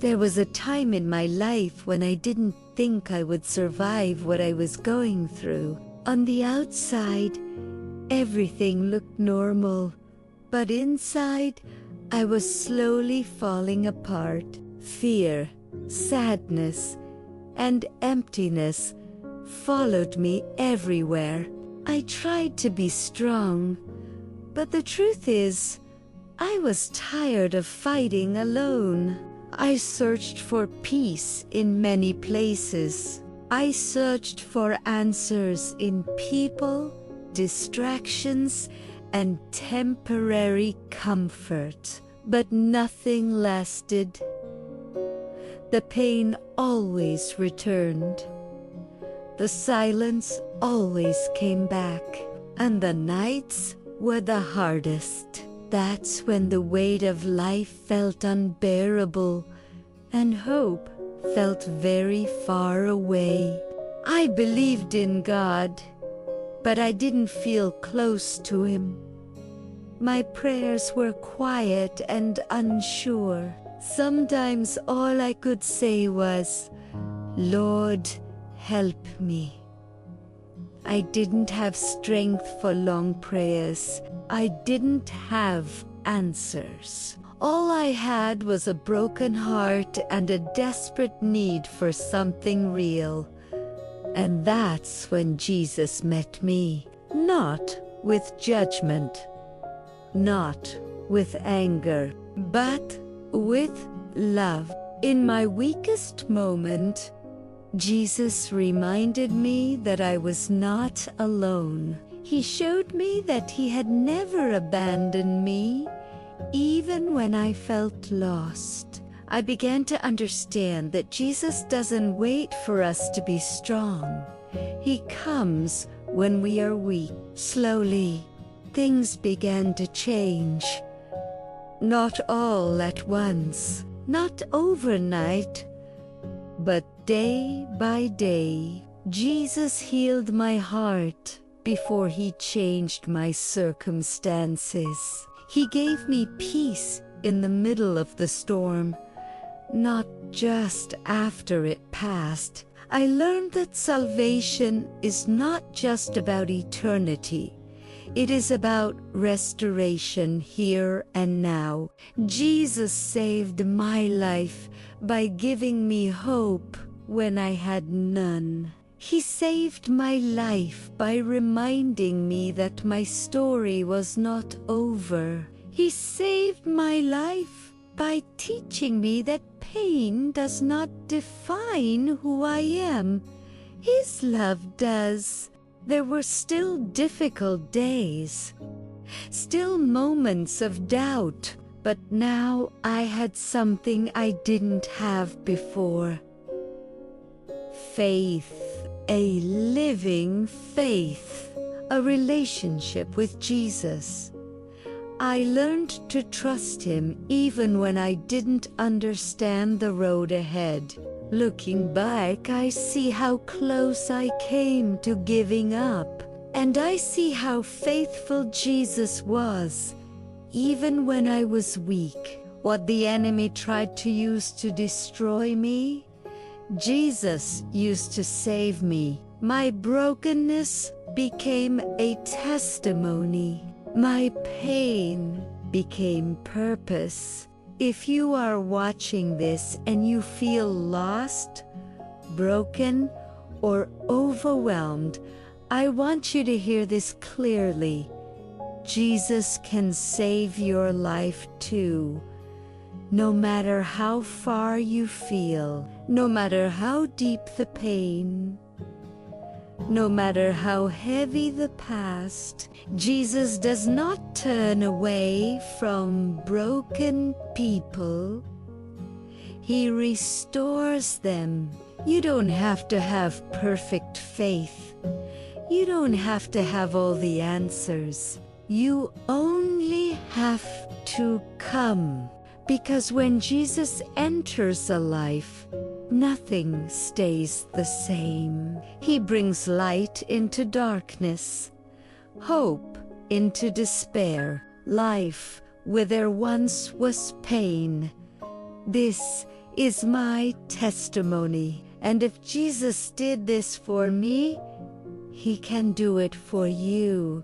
There was a time in my life when I didn't think I would survive what I was going through. On the outside, everything looked normal, but inside, I was slowly falling apart. Fear, sadness, and emptiness followed me everywhere. I tried to be strong, but the truth is, I was tired of fighting alone. I searched for peace in many places. I searched for answers in people, distractions, and temporary comfort, but nothing lasted. The pain always returned. The silence always came back, and the nights were the hardest. That's when the weight of life felt unbearable and hope felt very far away. I believed in God, but I didn't feel close to Him. My prayers were quiet and unsure. Sometimes all I could say was, "Lord, help me." I didn't have strength for long prayers. I didn't have answers. All I had was a broken heart and a desperate need for something real. And that's when Jesus met me. Not with judgment, not with anger, but with love. In my weakest moment, Jesus reminded me that I was not alone. He showed me that He had never abandoned me, even when I felt lost. I began to understand that Jesus doesn't wait for us to be strong. He comes when we are weak. Slowly, things began to change. Not all at once, not overnight, but day by day. Jesus healed my heart before He changed my circumstances. He gave me peace in the middle of the storm, not just after it passed. I learned that salvation is not just about eternity. It is about restoration here and now. Jesus saved my life by giving me hope when I had none. He saved my life by reminding me that my story was not over. He saved my life by teaching me that pain does not define who I am. His love does. There were still difficult days, still moments of doubt, but now I had something I didn't have before. Faith, a living faith, a relationship with Jesus. I learned to trust Him even when I didn't understand the road ahead. Looking back, I see how close I came to giving up, and I see how faithful Jesus was, even when I was weak. What the enemy tried to use to destroy me, Jesus used to save me. My brokenness became a testimony. My pain became purpose. If you are watching this and you feel lost, broken, or overwhelmed, I want you to hear this clearly. Jesus can save your life too. No matter how far you feel, no matter how deep the pain, no matter how heavy the past, Jesus does not turn away from broken people. He restores them. You don't have to have perfect faith. You don't have to have all the answers. You only have to come. Because when Jesus enters a life, nothing stays the same. He brings light into darkness, hope into despair, life where there once was pain. This is my testimony. And if Jesus did this for me, He can do it for you.